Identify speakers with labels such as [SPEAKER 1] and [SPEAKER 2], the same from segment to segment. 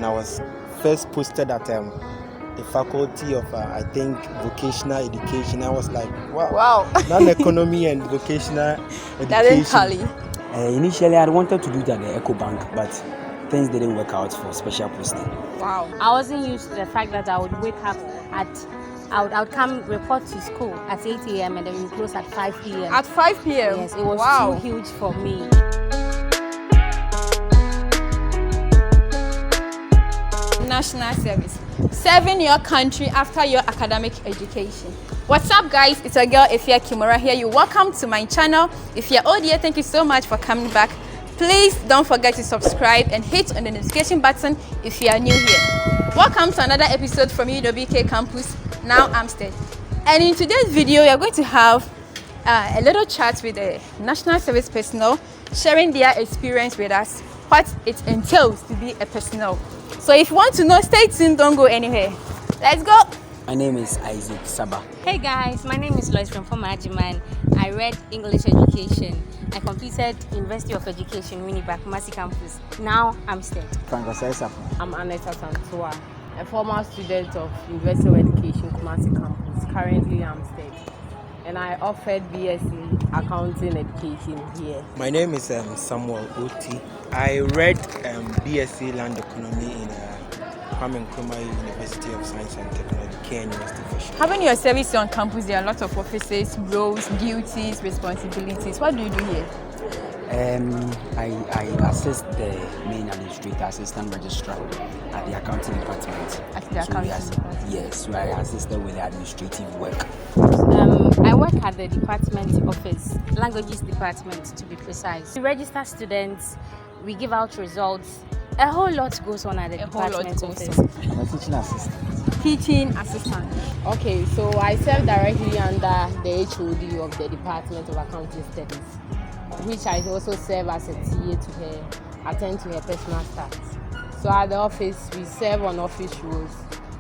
[SPEAKER 1] when I was first posted at the faculty of, I think, vocational education. I was like, wow. Non-economy and vocational education.
[SPEAKER 2] That didn't tally.
[SPEAKER 3] Initially, I wanted to do that at the Eco Bank, but things didn't work out for special posting.
[SPEAKER 2] Wow.
[SPEAKER 4] I wasn't used to the fact that I would wake up I would come report to school at 8 a.m. and then we close at 5 p.m.
[SPEAKER 2] At 5 p.m.?
[SPEAKER 4] Yes, it was too huge for me.
[SPEAKER 2] National service. Serving your country after your academic education. What's up, guys? It's your girl EfyaKimora here. You're welcome to my channel. If you're old here, thank you so much for coming back. Please don't forget to subscribe and hit on the notification button if you are new here. Welcome to another episode from UWK Campus, now AAMUSTED. And in today's video, we are going to have a little chat with the national service personnel, sharing their experience with us, what it entails to be a personnel. So if you want to know, stay tuned, don't go anywhere. Let's go.
[SPEAKER 3] My name is Isaac Saba.
[SPEAKER 4] Hey guys, my name is Lois from Homage. I read English education. I completed University of Education Winneba, Kumasi Campus. Now AAMUSTED.
[SPEAKER 5] I'm Aneta Santua, a former student of University of Education Kumasi Campus, currently AAMUSTED. And I offered BSc Accounting Education here.
[SPEAKER 1] My name is Samuel Oti. I read BSc Land Economy in University of Science and Technology, University.
[SPEAKER 2] Having your service on campus, there are lots of offices, roles, duties, responsibilities. What do you do here?
[SPEAKER 3] I assist the main administrator, assistant registrar at the accounting department.
[SPEAKER 2] At the accounting department?
[SPEAKER 3] Yes, so I assist them with the administrative work.
[SPEAKER 4] I work at the department office, languages department to be precise. We register students, we give out results. A whole lot goes on at the department office.
[SPEAKER 3] I'm a teaching assistant.
[SPEAKER 2] Teaching assistant.
[SPEAKER 5] Okay, so I serve directly under the HOD of the Department of Accounting Studies, which I also serve as a TA to her, attend to her personal staff. So at the office, we serve on office roles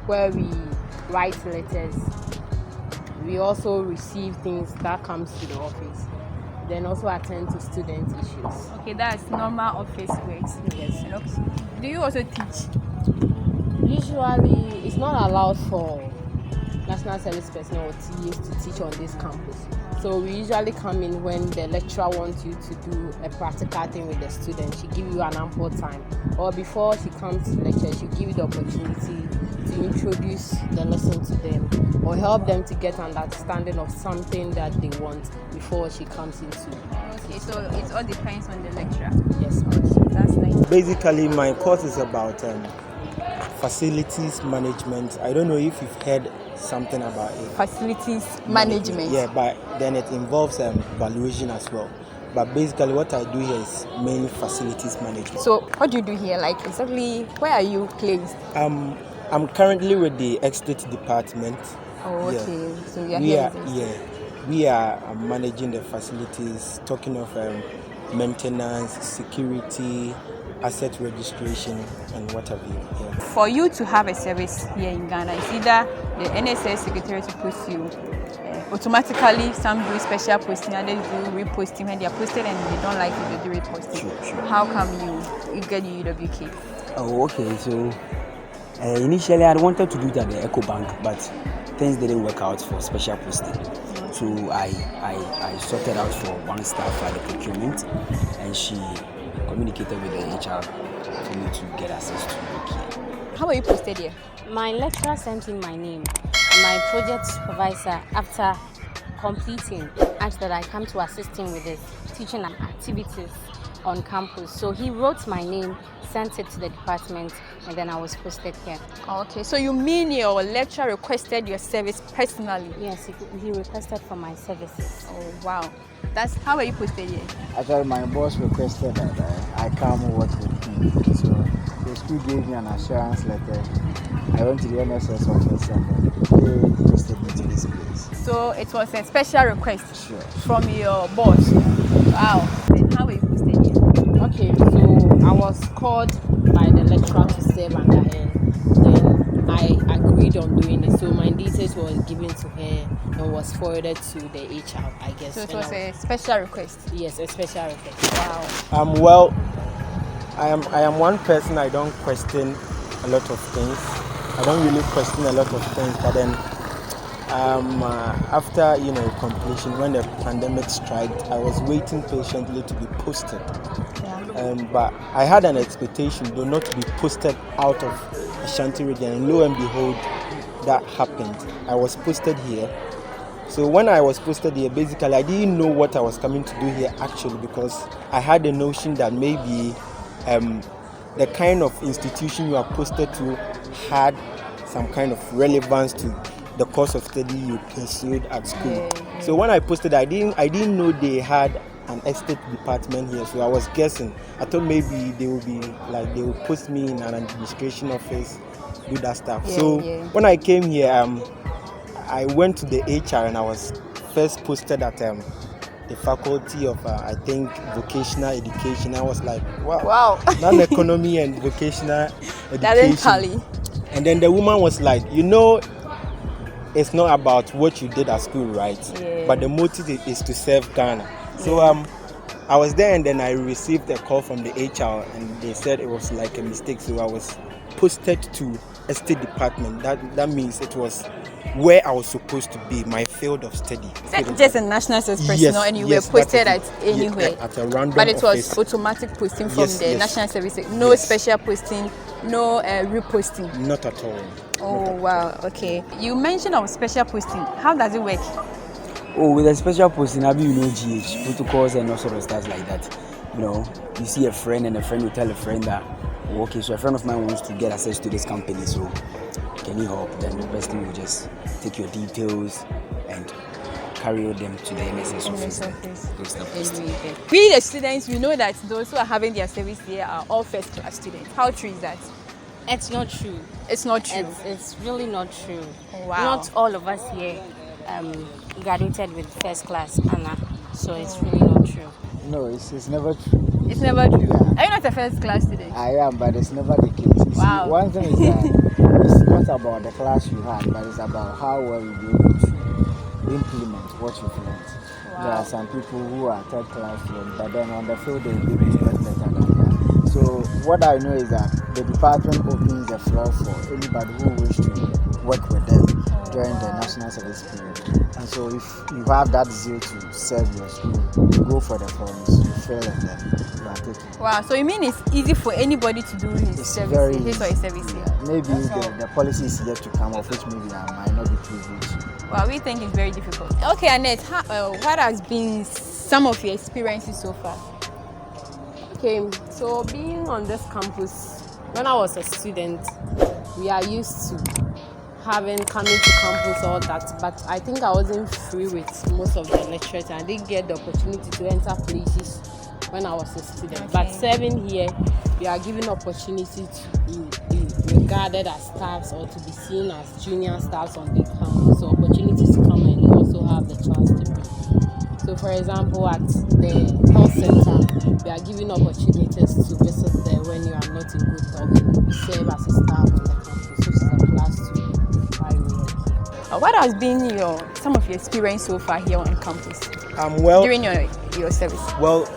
[SPEAKER 5] where we write letters. We also receive things that comes to the office. Then also attend to student issues.
[SPEAKER 2] Okay, that's normal office work.
[SPEAKER 5] Yes.
[SPEAKER 2] Do you also teach?
[SPEAKER 5] Usually, it's not allowed for national service personnel or TAs to teach on this campus. So we usually come in when the lecturer wants you to do a practical thing with the student. She give you an ample time. Or before she comes to lecture, she give you the opportunity to introduce the lesson to them or help them to get an understanding of something that they want before she comes into.
[SPEAKER 2] Okay, so it all depends on the lecturer.
[SPEAKER 5] Yes,
[SPEAKER 2] that's nice.
[SPEAKER 1] Basically, my course is about facilities management. I don't know if you've heard something about it.
[SPEAKER 2] Facilities management.
[SPEAKER 1] Yeah, but then it involves valuation as well. But basically what I do here is mainly facilities management.
[SPEAKER 2] So what do you do here? Like exactly where are you placed?
[SPEAKER 1] I'm currently with the estate department.
[SPEAKER 2] Oh, okay. Yeah. So
[SPEAKER 1] we are managing the facilities, talking of maintenance, security, asset registration, and what have you. Yeah.
[SPEAKER 2] For you to have a service here in Ghana, it's either the NSS secretariat to post you. Automatically, some do special posting, others do reposting. When they are posted and they don't like it, they do reposting.
[SPEAKER 3] Sure.
[SPEAKER 2] How come you get UWK?
[SPEAKER 3] Oh, okay. So initially, I wanted to do that at the Eco Bank, but things didn't work out for special posting. So I sorted out for one staff at the procurement, and she communicated with the HR for me to get access to work here.
[SPEAKER 2] How are you posted here?
[SPEAKER 4] My lecturer sent in my name, and my project supervisor, after completing, asked that I come to assist him with the teaching activities on campus. So he wrote my name, sent it to the department, and then I was posted here.
[SPEAKER 2] Okay, so you mean your lecturer requested your service personally?
[SPEAKER 4] Yes, he requested for my services.
[SPEAKER 2] Oh, wow. That's how are you posted here?
[SPEAKER 6] Actually, my boss requested that I come work with him. So the school gave me an assurance letter. I went to the NSS office and they posted me to this place.
[SPEAKER 2] So it was a special request
[SPEAKER 6] Sure.
[SPEAKER 2] from your boss? Wow. Then how are you posted here?
[SPEAKER 5] Okay, so I was called by the lecturer to serve under her. Then I agreed on doing it. So my details were given to her and was forwarded to the HR, I guess.
[SPEAKER 2] So it was a special request?
[SPEAKER 5] Yes, a special request.
[SPEAKER 2] Wow.
[SPEAKER 1] Well, I am one person I don't question a lot of things. I don't really question a lot of things, but then after completion, when the pandemic struck, I was waiting patiently to be posted. But I had an expectation, though, not to be posted out of Ashanti region, and lo and behold, that happened. I was posted here. So when I was posted here, basically I didn't know what I was coming to do here actually, because I had a notion that maybe the kind of institution you are posted to had some kind of relevance to the course of study you pursued at school. So when I posted, I didn't know they had an estate department here, so I was guessing. I thought maybe they would post me in an administration office, do that stuff. When I came here, I went to the HR and I was first posted at the faculty of I think vocational education. I was like, wow. Non-economy and vocational education.
[SPEAKER 2] That didn't tally.
[SPEAKER 1] And then the woman was like, it's not about what you did at school, right? But the motive is to serve Ghana. So I was there, and then I received a call from the HR, and they said it was like a mistake. So I was posted to a state department. That means it was where I was supposed to be, my field of study.
[SPEAKER 2] Just a national service personnel, and you were posted at anywhere.
[SPEAKER 1] At a random
[SPEAKER 2] but it
[SPEAKER 1] office.
[SPEAKER 2] was automatic posting from the national service. No special posting, no reposting.
[SPEAKER 1] Not at all.
[SPEAKER 2] Oh wow, okay. You mentioned of special posting. How does it work?
[SPEAKER 3] Oh, with a special posting, GH protocols and all sort of stuff like that. You see a friend, and a friend will tell a friend that, okay, so a friend of mine wants to get access to this company, so can you help? Then the best thing will just take your details and carry them to the NSS office.
[SPEAKER 2] We the students, we know that those who are having their service here are all first class students. How true is that?
[SPEAKER 4] It's not true.
[SPEAKER 2] It's not true.
[SPEAKER 4] It's really not true.
[SPEAKER 2] Wow.
[SPEAKER 4] Not all of us here graduated with first class, Anna. So it's really not true.
[SPEAKER 6] No, it's never true.
[SPEAKER 2] It's never true. Are you not a first class student?
[SPEAKER 6] I am, but it's never the case.
[SPEAKER 2] Wow.
[SPEAKER 6] See, one thing is that it's not about the class you had, but it's about how well you'll be able to implement what you've learned. There are some people who are third class students, but then on the field they'll be able to get better than that. So what I know is that the department opens the floor for anybody who wishes to work with them during the national service period. And so if you have that zeal to serve your school, you go for the forms, you fail, and then you are taken.
[SPEAKER 2] Wow, so you mean it's easy for anybody to do his service, his or his service here?
[SPEAKER 6] Maybe the policy is yet to come off, which maybe I might not be privileged.
[SPEAKER 2] Well, we think it's very difficult. Okay, Annette, what has been some of your experiences so far?
[SPEAKER 5] Okay, so being on this campus, when I was a student, we are used to coming to campus, all that, but I think I wasn't free with most of the lectures. I didn't get the opportunity to enter places when I was a student. But serving here, we are given opportunity to be regarded as staffs or to be seen as junior staffs on the campus. So opportunities to come and also have the chance to be. So for example, at the health center, we are given opportunities to visit there when you are not in good health. We serve as a staff on the campus, which is a class 2.
[SPEAKER 2] What has been some of your experience so far here on campus?
[SPEAKER 1] During
[SPEAKER 2] your service.
[SPEAKER 1] Well,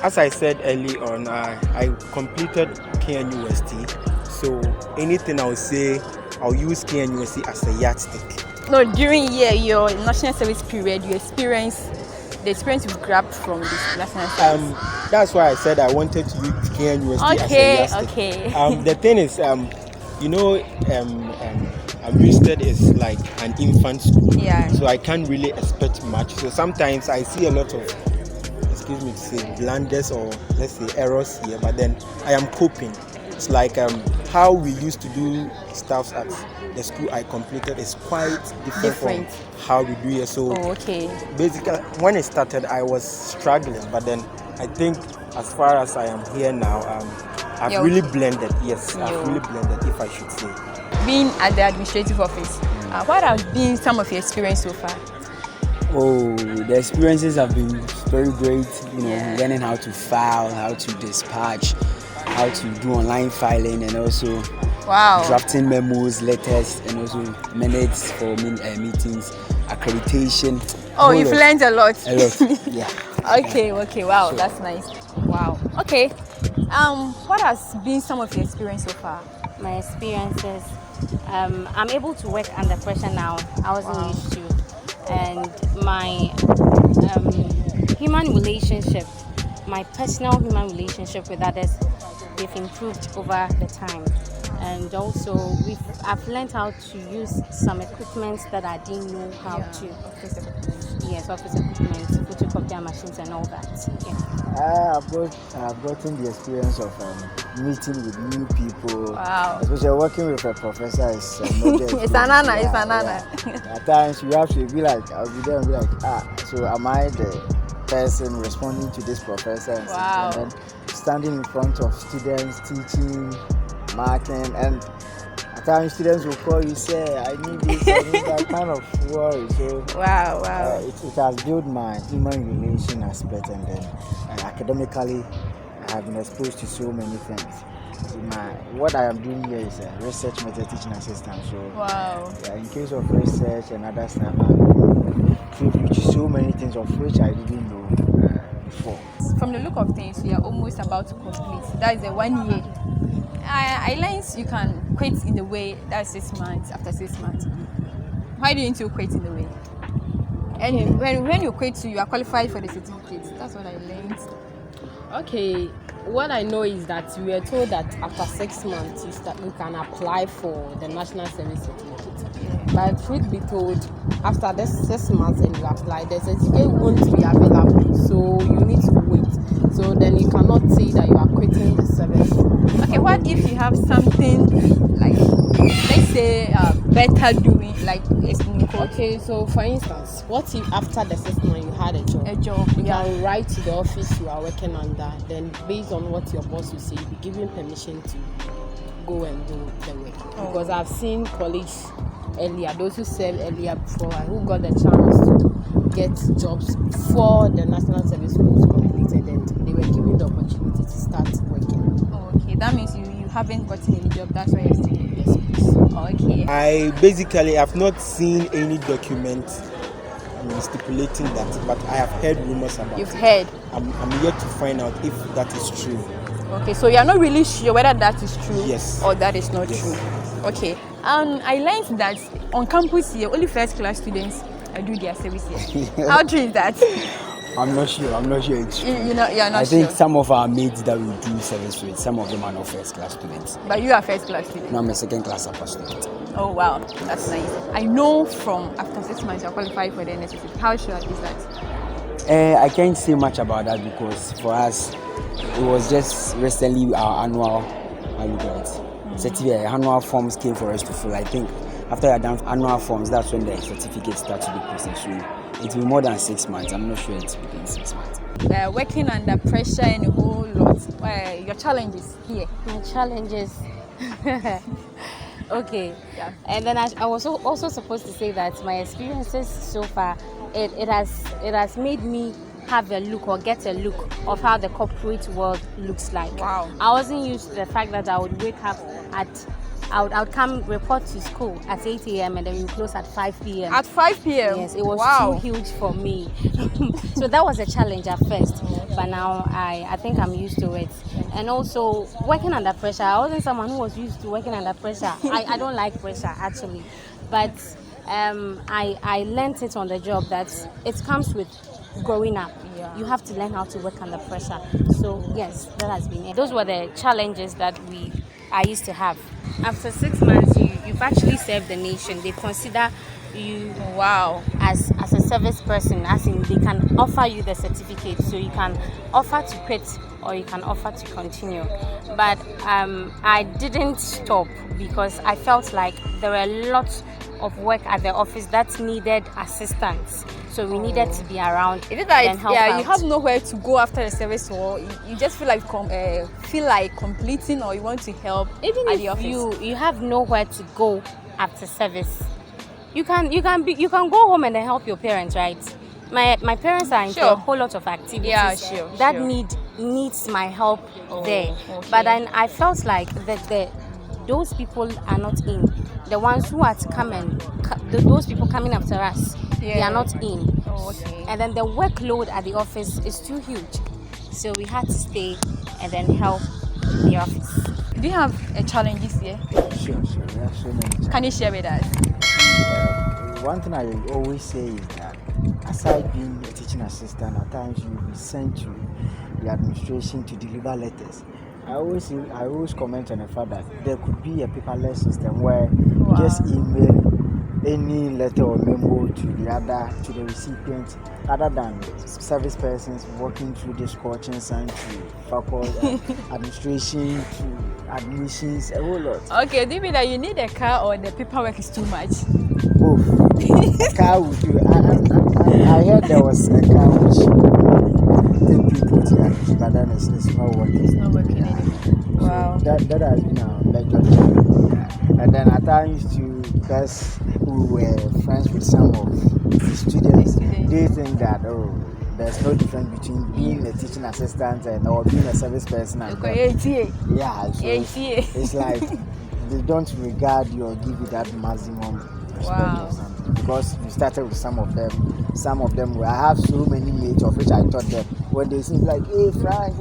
[SPEAKER 1] as I said early on, I completed KNUST. So anything I'll say, I'll use KNUST as a yardstick.
[SPEAKER 2] No, during your national service period, the experience you grabbed from this national service.
[SPEAKER 1] That's why I said I wanted to use KNUST as a yardstick.
[SPEAKER 2] Okay.
[SPEAKER 1] The thing is, AAMUSTED is like an infant school, so I can't really expect much. So sometimes I see a lot of, excuse me to say, blunders or let's say errors here, but then I am coping. It's like how we used to do stuff at the school I completed is quite different from how we do here. So basically, when it started, I was struggling, but then I think as far as I am here now, I've really blended. Yes, I've really blended, if I should say.
[SPEAKER 2] Being at the administrative office, what has been some of your experience so far?
[SPEAKER 3] Oh, the experiences have been very great. Learning how to file, how to dispatch, how to do online filing, and also drafting memos, letters, and also minutes for meetings, accreditation.
[SPEAKER 2] Oh, you've learned a lot.
[SPEAKER 3] A lot, yeah.
[SPEAKER 2] Okay, wow, that's nice. Wow. Okay, what has been some of your experience so far?
[SPEAKER 4] my experiences, I'm able to work under pressure now. I wasn't used to. And my human relationship, my personal human relationship with others, they've improved over the time. And also, I've learned how to use some equipment that I didn't know how to. Yes, office equipment, photocopier machines and all that. Yeah.
[SPEAKER 6] I've gotten the experience of meeting with new people.
[SPEAKER 2] Wow.
[SPEAKER 6] Especially working with a professor is
[SPEAKER 2] It's an honor. It's an honor.
[SPEAKER 6] At times you have to be like, I'll be there and be like, so am I the person responding to this professor?
[SPEAKER 2] Wow.
[SPEAKER 6] And then standing in front of students, teaching, marking, and at times students will call you, say, I need this, I need that kind of worry. So
[SPEAKER 2] Wow.
[SPEAKER 6] it has built my human relation aspect, and then academically I have been exposed to so many things. What I am doing here is a research method teaching assistant. So
[SPEAKER 2] Wow.
[SPEAKER 6] in case of research and other stuff, I'm privy to so many things of which I didn't know before.
[SPEAKER 2] From the look of things, we are almost about to complete. That is the 1 year. I learned you can quit in the way. That's 6 months. After 6 months, why didn't you quit in the way? And when you quit, you are qualified for the certificate. That's what I learned.
[SPEAKER 5] Okay, what I know is that we were told that after 6 months you can apply for the national service certificate. But truth be told, after this 6 months and you apply, the certificate won't be available. So you need to wait. So then you cannot say that you are quitting the service.
[SPEAKER 2] Okay, what if you have something like, let's say, better doing, like it's
[SPEAKER 5] Okay, so for instance, what if after the 6 months you had a job? You can write to the office you are working under, then based on what your boss will say, you'll be given permission to go and do the work. Because I've seen colleagues earlier, those who served earlier before, who got the chance to get jobs before the national service was completed, and they were given the opportunity to start working.
[SPEAKER 2] Okay, that means you haven't gotten any job. That's why you're saying.
[SPEAKER 5] Yes, please.
[SPEAKER 2] Okay.
[SPEAKER 1] I basically have not seen any document stipulating that, but I have heard rumors about
[SPEAKER 2] You've
[SPEAKER 1] it.
[SPEAKER 2] heard.
[SPEAKER 1] I'm yet to find out if that is true.
[SPEAKER 2] Okay, so you're not really sure whether that is true
[SPEAKER 1] Yes.
[SPEAKER 2] or that is not true. Okay. I learned that on campus here, only first class students do their service here. How true is that?
[SPEAKER 3] I'm not sure it's true.
[SPEAKER 2] You're not
[SPEAKER 3] I
[SPEAKER 2] sure.
[SPEAKER 3] think some of our mates that we do service with, some of them are not first class students.
[SPEAKER 2] But you are first class student.
[SPEAKER 3] No, I'm a second class upper student.
[SPEAKER 2] Oh wow, that's nice. I know from after 6 months you're qualified for the NSS. How sure is that?
[SPEAKER 3] I can't say much about that because for us, it was just recently our annual, certificate, annual forms came for us to fill. I think after I done annual forms, that's when the certificate starts to be processed. So it will be more than 6 months. I'm not sure it's within 6 months.
[SPEAKER 2] Working under pressure and a whole lot. Your challenges here.
[SPEAKER 4] My challenges. Okay.
[SPEAKER 2] Yeah.
[SPEAKER 4] And then I was also supposed to say that my experiences so far, it has made me have a look or get a look of how the corporate world looks like.
[SPEAKER 2] Wow.
[SPEAKER 4] I wasn't used to the fact that I would wake up I would come report to school at 8 a.m. and then we close at 5 p.m.
[SPEAKER 2] At 5 p.m.?
[SPEAKER 4] Yes, it was
[SPEAKER 2] wow.
[SPEAKER 4] too huge for me. So that was a challenge at first, but now I think I'm used to it. And also working under pressure, I wasn't someone who was used to working under pressure. I don't like pressure actually, but I learned it on the job that it comes with growing up. You have to learn how to work under pressure. So yes, that has been it. Those were the challenges that I used to have. After 6 months, you've actually served the nation. They consider you as a service person, as in they can offer you the certificate, so you can offer to quit or you can offer to continue. But I didn't stop because I felt like there were a lot of work at the office that needed assistance, so we needed to be around.
[SPEAKER 2] Is it that
[SPEAKER 4] and help out.
[SPEAKER 2] You have nowhere to go after the service, or you just feel like completing, or you want to help
[SPEAKER 4] even
[SPEAKER 2] at
[SPEAKER 4] if
[SPEAKER 2] the office?
[SPEAKER 4] you have nowhere to go after service, you can go home and then help your parents, right? My parents are into a whole lot of activities that needs my help there.
[SPEAKER 2] Okay.
[SPEAKER 4] But then I felt like that those people are not in. The ones who are to come and those people coming after us, they are not in. And then the workload at the office is too huge, so we had to stay and then help the office.
[SPEAKER 2] Do you have challenges here?
[SPEAKER 6] Sure. We have so many challenges.
[SPEAKER 2] Can you share with us?
[SPEAKER 6] One thing I always say is that aside being a teaching assistant, at times you will be sent to the administration to deliver letters. I always comment on the fact that there could be a paperless system where you just email any letter or memo to the recipient, other than service persons walking through this coaching center to faculty, administration to admissions, a whole lot.
[SPEAKER 2] Okay, do you mean that you need a car or the paperwork is too much?
[SPEAKER 6] Both. A car would do. I heard there was a car which take people to admission, but then it's not working.
[SPEAKER 2] It's not working anymore. Wow.
[SPEAKER 6] So that has been our major challenge. And then at times too, because we were friends with some of the students, they think that there's no difference between being a teaching assistant or being a service person. And yeah, so it's like they don't regard you or give you that maximum respect or something. Because we started with some of them where I have so many mates of which I taught them when they seem like, hey Frank.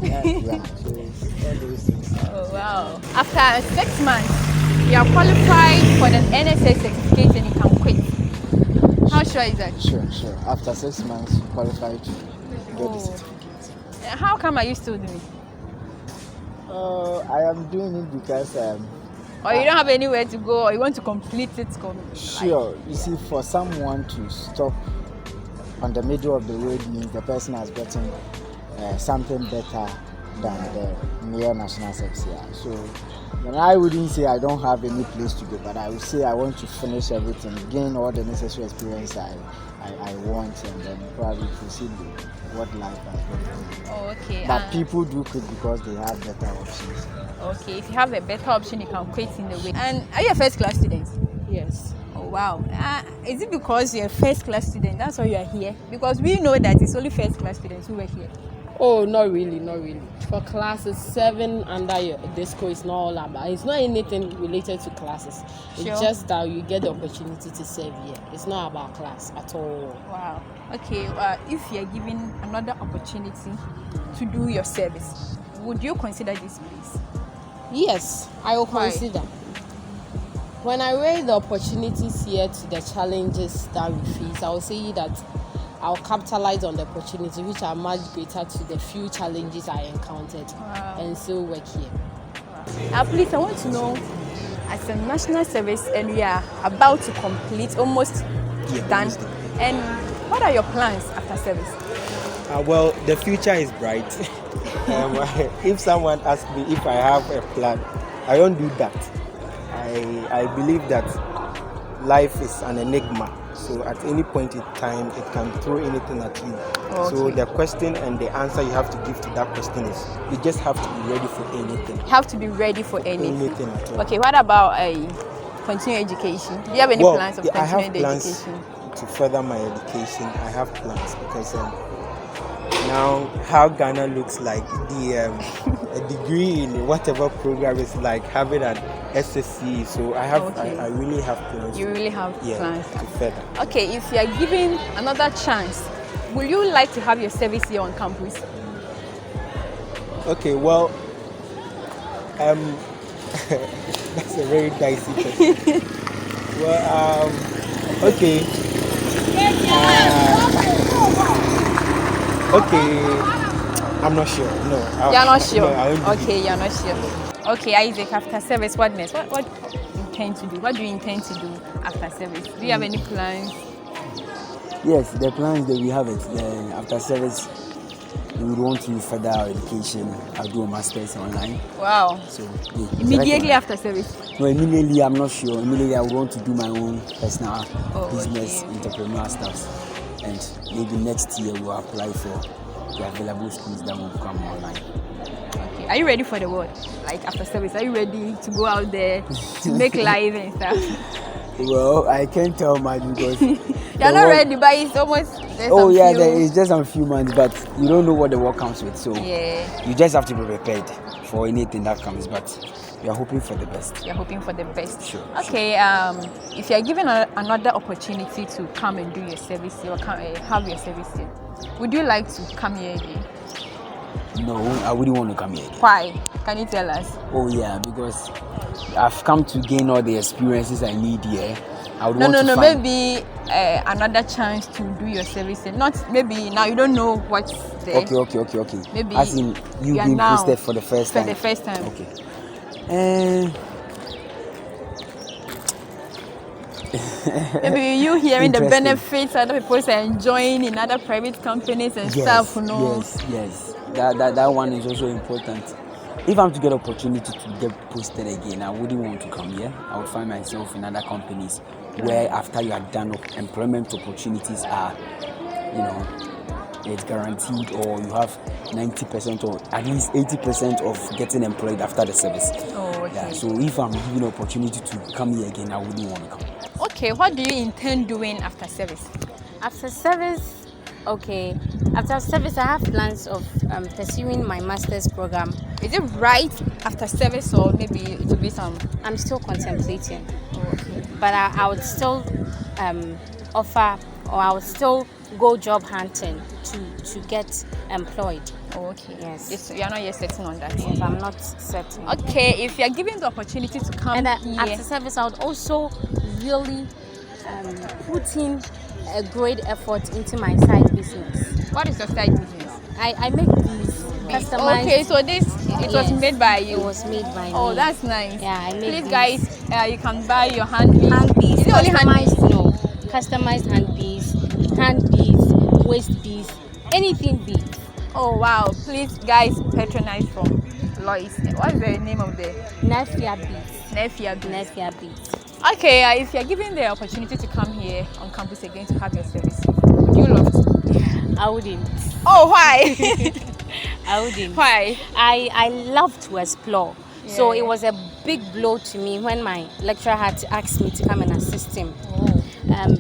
[SPEAKER 6] Yeah, so all those things.
[SPEAKER 2] Oh wow. After 6 months, you are qualified for the NSS certificate and you can quit. How sure is that?
[SPEAKER 6] Sure. After 6 months, you qualify to get the certificate.
[SPEAKER 2] How come are you still doing it?
[SPEAKER 6] I am doing it because
[SPEAKER 2] or you don't have anywhere to go, or you want to complete it?
[SPEAKER 6] Sure. You see, for someone to stop on the middle of the road means the person has gotten something better than the mere national service. So, I wouldn't say I don't have any place to go, but I would say I want to finish everything, gain all the necessary experience I want, and then probably proceed with what life has been.
[SPEAKER 2] Oh, okay.
[SPEAKER 6] But people do quit because they have better options.
[SPEAKER 2] Okay, if you have a better option, you can quit in the way. And are you a first class student?
[SPEAKER 5] Yes.
[SPEAKER 2] Oh wow. Is it because you're a first class student, that's why you are here? Because we know that it's only first class students who work here.
[SPEAKER 5] Oh, not really. For classes 7 under this course, it's not all about. It's not anything related to classes. It's just that you get the opportunity to serve here. It's not about class at all.
[SPEAKER 2] Wow. Okay. If you're given another opportunity to do your service, would you consider this place?
[SPEAKER 5] Yes, I will consider. When I weigh the opportunities here to the challenges that we face, I will say that I'll capitalize on the opportunity, which are much greater to the few challenges I encountered, and still work here.
[SPEAKER 2] Please, I want to know, as a national service, and we are about to complete, almost done, and what are your plans after service?
[SPEAKER 1] Well, the future is bright. If someone asks me if I have a plan, I don't do that. I believe that life is an enigma. So at any point in time, it can throw anything at you. Okay. So the question and the answer you have to give to that question is, you just have to be ready for anything.
[SPEAKER 2] You have to be ready for anything.
[SPEAKER 1] At all.
[SPEAKER 2] Okay, what about continuing education? Do you have any plans of continuing
[SPEAKER 1] I have plans
[SPEAKER 2] education?
[SPEAKER 1] To further my education. I have plans because now how Ghana looks like, a degree in whatever program is like having an SSC. So I have, I really have plans.
[SPEAKER 2] You really have plans
[SPEAKER 1] to further.
[SPEAKER 2] Okay, if you are given another chance, will you like to have your service here on campus?
[SPEAKER 1] Okay, well, that's a very dicey question. Well, okay. Okay. I'm not sure. No.
[SPEAKER 2] You're not sure.
[SPEAKER 1] No,
[SPEAKER 2] okay, you're not sure. Okay, Isaac, after service, what next? What do you intend to do? What do you intend to do after service? Do you have any plans?
[SPEAKER 3] Yes, the plans that we have it. After service, we would want to further our education. I'll do a master's online.
[SPEAKER 2] Wow.
[SPEAKER 3] So
[SPEAKER 2] immediately after service?
[SPEAKER 3] No, immediately I'm not sure. Immediately I would want to do my own personal business, entrepreneurial stuff. And maybe next year we'll apply for the available schools that will come online.
[SPEAKER 2] Okay. Are you ready for the world? Like after service, are you ready to go out there to make live and stuff?
[SPEAKER 3] Well, I can't tell much because
[SPEAKER 2] you're not ready, but it's almost.
[SPEAKER 3] It's just a few months, but you don't know what the work comes with. So you just have to be prepared for anything that comes. But you're hoping for the best.
[SPEAKER 2] You're hoping for the best.
[SPEAKER 3] Sure.
[SPEAKER 2] Okay. If you're given another opportunity to come and do your service, you have your service here. Would you like to come here again?
[SPEAKER 3] No, I wouldn't want to come here again.
[SPEAKER 2] Why? Can you tell us?
[SPEAKER 3] Oh yeah, because I've come to gain all the experiences I need here. I would
[SPEAKER 2] No,
[SPEAKER 3] want to find...
[SPEAKER 2] maybe another chance to do your service. Not maybe now you don't know what's there.
[SPEAKER 3] Okay.
[SPEAKER 2] Maybe
[SPEAKER 3] as in you being posted for the first time.
[SPEAKER 2] For the first time.
[SPEAKER 3] Okay.
[SPEAKER 2] Maybe you hearing the benefits other people are enjoying in other private companies and stuff, you know.
[SPEAKER 3] Yes. That one is also important. If I'm to get opportunity to get posted again, I wouldn't want to come here. I would find myself in other companies where after you are done, employment opportunities are, it's guaranteed, or you have 90% or at least 80% of getting employed after the service.
[SPEAKER 2] Oh, okay.
[SPEAKER 3] Yeah, so if I'm given an opportunity to come here again, I wouldn't want to come.
[SPEAKER 2] Okay, what do you intend doing after service?
[SPEAKER 4] After service, I have plans of pursuing my master's program.
[SPEAKER 2] Is it right after service, or maybe it will be some?
[SPEAKER 4] I'm still contemplating.
[SPEAKER 2] Oh, okay.
[SPEAKER 4] But I would still offer, or I would still go job hunting to get employed.
[SPEAKER 2] Oh, okay.
[SPEAKER 4] Yes.
[SPEAKER 2] You are not yet certain on that.
[SPEAKER 4] Yes, I'm not certain.
[SPEAKER 2] Okay, if you are given the opportunity to come
[SPEAKER 4] and
[SPEAKER 2] here
[SPEAKER 4] after service, I would also really put in a great effort into my side business.
[SPEAKER 2] What is your side business?
[SPEAKER 4] I make these customized.
[SPEAKER 2] Okay, so it was made by you.
[SPEAKER 4] It was made by me.
[SPEAKER 2] Oh, that's nice.
[SPEAKER 4] Yeah, I made
[SPEAKER 2] Please, guys, you can buy your hand beads.
[SPEAKER 4] Is it
[SPEAKER 2] only hand beads?
[SPEAKER 4] No, customized hand beads, waist beads, anything beads.
[SPEAKER 2] Oh wow! Please, guys, patronize from Lois. What's the name of the?
[SPEAKER 4] Nefia beads.
[SPEAKER 2] Nefia beads. Okay, if you're given the opportunity to come here on campus again to have your service, would you love to?
[SPEAKER 4] I wouldn't.
[SPEAKER 2] Oh, why?
[SPEAKER 4] I wouldn't.
[SPEAKER 2] Why?
[SPEAKER 4] I love to explore.
[SPEAKER 2] Yeah.
[SPEAKER 4] So it was a big blow to me when my lecturer had to ask me to come and assist him.
[SPEAKER 2] Oh.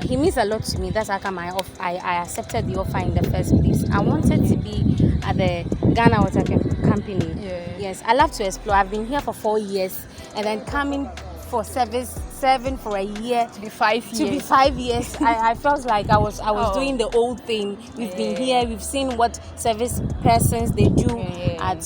[SPEAKER 4] He means a lot to me. That's how come I accepted the offer in the first place. I wanted to be at the Ghana Water Company.
[SPEAKER 2] Yeah.
[SPEAKER 4] Yes, I love to explore. I've been here for 4 years, and then coming for serving for a year
[SPEAKER 2] To be 5 years.
[SPEAKER 4] To be 5 years, I felt like I was doing the old thing. We've been here. We've seen what service persons they do at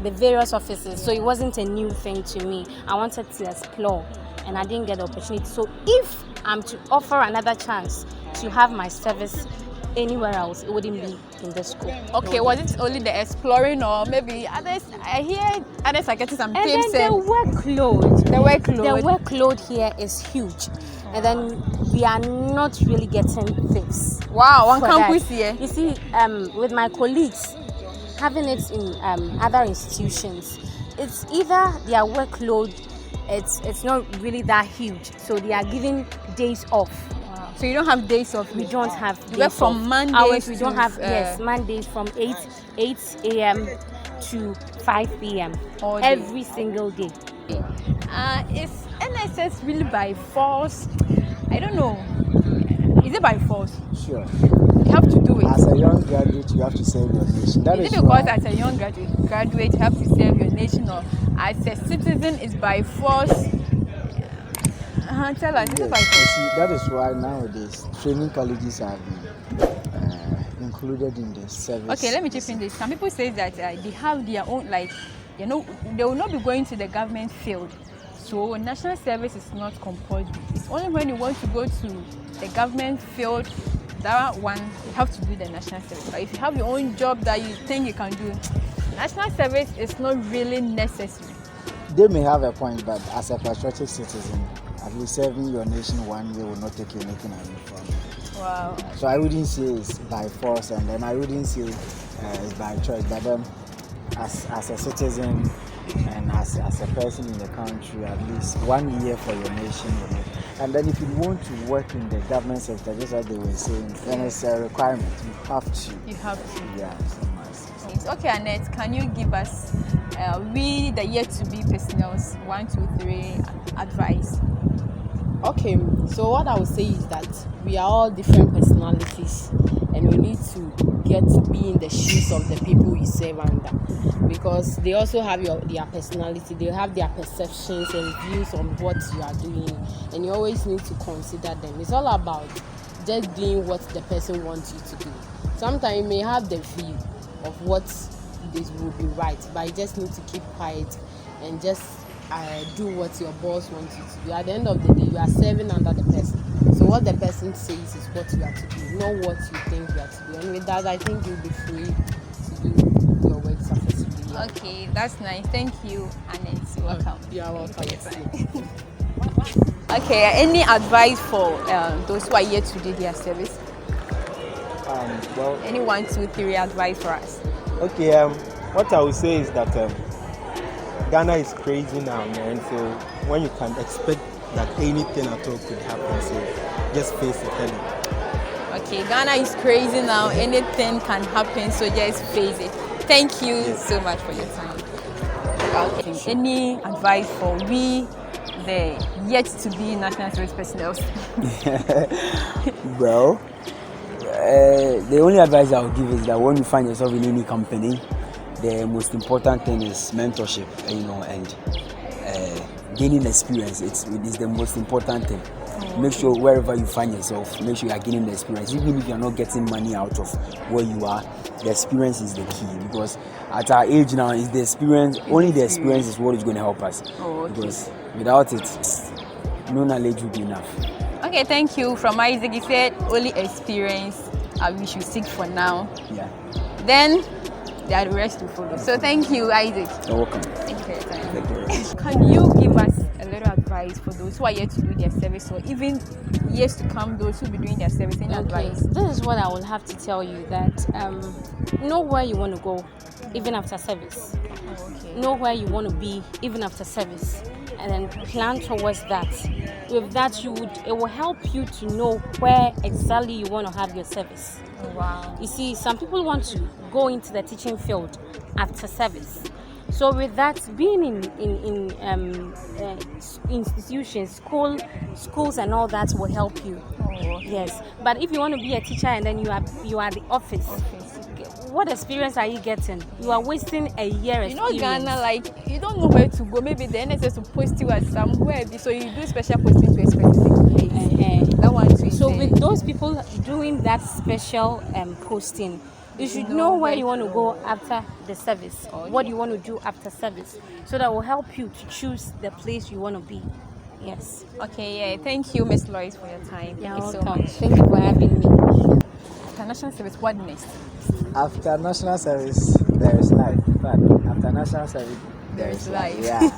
[SPEAKER 4] the various offices. So it wasn't a new thing to me. I wanted to explore, and I didn't get the opportunity. So if I'm to offer another chance to have my service anywhere else, it wouldn't be in the school.
[SPEAKER 2] Okay, was it only the exploring, or maybe others? I hear others are getting some tips.
[SPEAKER 4] And then the workload.
[SPEAKER 2] The workload.
[SPEAKER 4] The workload here is huge. And then we are not really getting things.
[SPEAKER 2] Wow, on campus
[SPEAKER 4] that.
[SPEAKER 2] here.
[SPEAKER 4] You see, with my colleagues, having it in other institutions, it's either their workload, it's not really that huge. So they are giving days off.
[SPEAKER 2] So you don't have days off?
[SPEAKER 4] We don't have days
[SPEAKER 2] off. You work from Mondays
[SPEAKER 4] we don't have, Mondays from 8 a.m. to 5 p.m. every single day.
[SPEAKER 2] Is NSS really by force? I don't know. Is it by force?
[SPEAKER 6] Sure.
[SPEAKER 2] You have to do it.
[SPEAKER 6] As a young graduate, you have to serve your nation.
[SPEAKER 2] Is it because as a young graduate you have to serve your nation, or as a citizen is by force? Tell us,
[SPEAKER 6] yes,
[SPEAKER 2] by force?
[SPEAKER 6] See, that is why nowadays training colleges have been included in the service.
[SPEAKER 2] Okay, let me chip in this. Some people say that they have their own, they will not be going to the government field. So national service is not compulsory. It's only when you want to go to the government field, that one, you have to do the national service. But if you have your own job that you think you can do, national service is not really necessary.
[SPEAKER 6] They may have a point, but as a patriotic citizen, at least serving your nation 1 year will not take anything away from you.
[SPEAKER 2] Wow.
[SPEAKER 6] So I wouldn't say it's by force, and then I wouldn't say it's by choice. But then, as a citizen and as a person in the country, at least 1 year for your nation. And then if you want to work in the government sector, just as they were saying, then it's a requirement. You have to.
[SPEAKER 2] You have to.
[SPEAKER 6] Yeah.
[SPEAKER 2] Okay, Annette, can you give us the yet to be personnel's 1, 2, 3 advice?
[SPEAKER 5] Okay, so what I would say is that we are all different personalities, and we need to get to be in the shoes of the people we serve under, because they also have their personality, they have their perceptions and views on what you are doing, and you always need to consider them. It's all about just doing what the person wants you to do. Sometimes you may have the view of what this will be right, but you just need to keep quiet and just do what your boss wants you to do. At the end of the day, you are serving under the person. So what the person says is what you have to do, not what you think you have to do. And with that, I think you'll be free to do your work successfully.
[SPEAKER 2] Okay, that's nice. Thank you, Annette. Welcome.
[SPEAKER 5] You are welcome.
[SPEAKER 2] Okay, any advice for those who are here to do their service?
[SPEAKER 1] Well,
[SPEAKER 2] Any 1, 2, 3 advice for us?
[SPEAKER 1] okay. What I would say is that Ghana is crazy now, man. So when you can expect that anything at all could happen, so just face it. Tell it.
[SPEAKER 2] Okay, Ghana is crazy now. Anything can happen, so just face it. Thank you so much for your time. Okay. Any advice for we, the yet to be national service personnel?
[SPEAKER 3] Well, the only advice I will give is that when you find yourself in any company, the most important thing is mentorship, and gaining experience. It is the most important thing. Make sure wherever you find yourself, make sure you are gaining the experience. Even if you are not getting money out of where you are, the experience is the key. Because at our age now, is the experience. Only the experience is what is going to help us. Because without it, no knowledge will be enough.
[SPEAKER 2] Okay, thank you. From Isaac, he said only experience we should seek for now.
[SPEAKER 3] Yeah.
[SPEAKER 2] Then the rest will follow. So thank you, Isaac.
[SPEAKER 3] You're welcome.
[SPEAKER 2] Thank you for your time.
[SPEAKER 3] Thank you very much.
[SPEAKER 2] Can you give us a little advice for those who are yet to do their service, or even years to come, those who will be doing their service? Any advice?
[SPEAKER 4] This is what I will have to tell you, that know where you want to go even after service. Know where you want to be even after service, and then plan towards that. With that, it will help you to know where exactly you want to have your service.
[SPEAKER 2] Wow.
[SPEAKER 4] You see, some people want to go into the teaching field after service. So with that, being in institutions, schools and all that will help you. Yes. But if you want to be a teacher and then you are the office. What experience are you getting? You are wasting a year experience.
[SPEAKER 2] You know, Ghana, like, you don't know where to go. Maybe the NSS will post you at somewhere, so you do special posting to a specific place. That one too.
[SPEAKER 4] So with those people doing that special posting, you should know where you want to go after the service, what you want to do after service, so that will help you to choose the place you want to be. Yes.
[SPEAKER 2] Okay, yeah. Thank you, Miss Lois, for your time.
[SPEAKER 4] You're
[SPEAKER 2] Thank you so
[SPEAKER 4] welcome.
[SPEAKER 2] much.
[SPEAKER 4] Thank you for having me.
[SPEAKER 2] International service, what next?
[SPEAKER 6] After national service, there is life. But after national service,
[SPEAKER 2] There is life.
[SPEAKER 6] Yeah.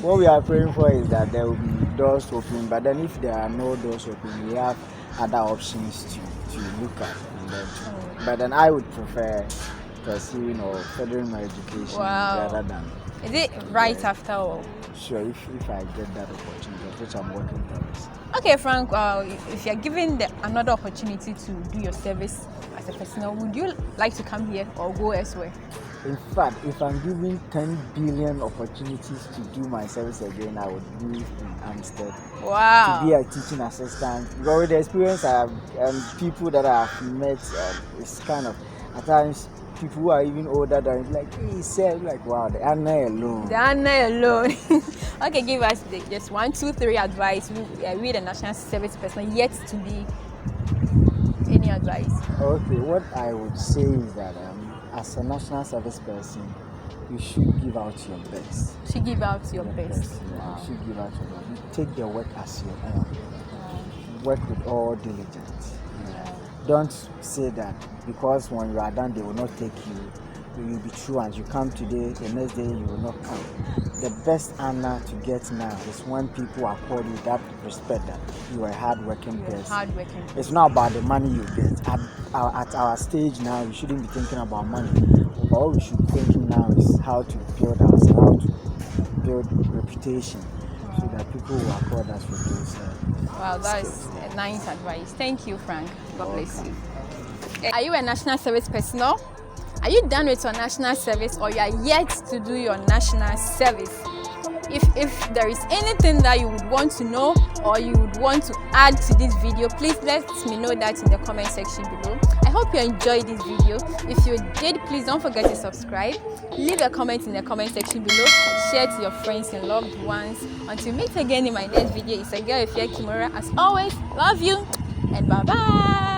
[SPEAKER 6] What we are praying for is that there will be doors open. But then if there are no doors open, we have other options to look at. But then I would prefer pursuing or furthering my education rather than.
[SPEAKER 2] Is it right after all?
[SPEAKER 6] Sure, if I get that opportunity, which I'm working towards.
[SPEAKER 2] Okay, Frank, if you're given another opportunity to do your service as a personnel, would you like to come here or go elsewhere?
[SPEAKER 6] In fact, if I'm given 10 billion opportunities to do my service again, I would do it in AAMUSTED.
[SPEAKER 2] Wow.
[SPEAKER 6] To be a teaching assistant. Because with the experience I have and people that I have met, it's kind of, at times, people who are even older than like, hey, say, like, wow, they are not alone.
[SPEAKER 2] They are not alone. Okay, give us just 1, 2, 3 advice. We the national service person yet to be. Any advice?
[SPEAKER 6] Okay, what I would say is that as a national service person, you should give out your best.
[SPEAKER 2] You should give out your best.
[SPEAKER 6] Yeah,
[SPEAKER 2] Wow.
[SPEAKER 6] you should give out your best. You take your work as your own. Work with all diligence. Don't say that because when you are done, they will not take you. You will be truant. You come today, the next day you will not come. The best honor to get now is when people accord you that respect that you are a hard-working person.
[SPEAKER 2] Hard-working.
[SPEAKER 6] It's not about the money you get. At our stage now, we shouldn't be thinking about money. All we should be thinking now is how to build ourselves, how to build reputation, so that people will accord us with those.
[SPEAKER 2] Wow, that's a nice advice. Thank you, Frank. God bless you. Are you a national service personnel? Are you done with your national service, or you are yet to do your national service? If there is anything that you would want to know or you would want to add to this video, please let me know that in the comment section below. I hope you enjoyed this video. If you did, please don't forget to subscribe. Leave a comment in the comment section below. Share to your friends and loved ones. Until we meet again in my next video, it's a girl, EfyaKimora. As always, love you and bye-bye.